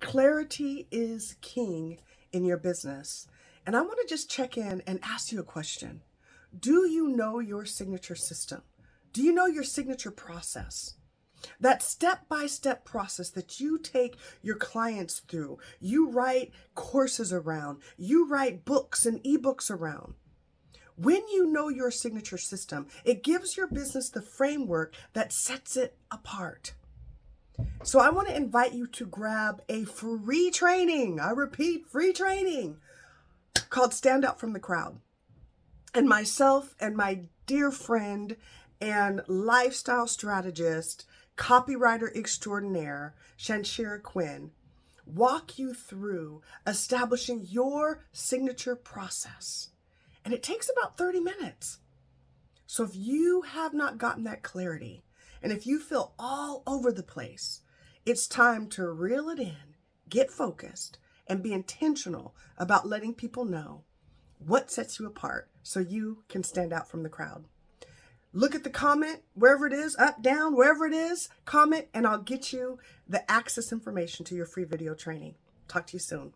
Clarity is king in your business. And I want to just check in and ask you a question. Do you know your signature system? Do you know your signature process? That step-by-step process that you take your clients through, you write courses around, you write books and ebooks around. When you know your signature system, it gives your business the framework that sets it apart. So I want to invite you to grab a free training. I repeat, free training called Stand Out from the Crowd. And myself and my dear friend and lifestyle strategist, copywriter extraordinaire, Shanshera Quinn, walk you through establishing your signature process. And it takes about 30 minutes. So if you have not gotten that clarity, and if you feel all over the place, it's time to reel it in, get focused, and be intentional about letting people know what sets you apart so you can stand out from the crowd. Look at the comment, wherever it is, up, down, wherever it is, comment, and I'll get you the access information to your free video training. Talk to you soon.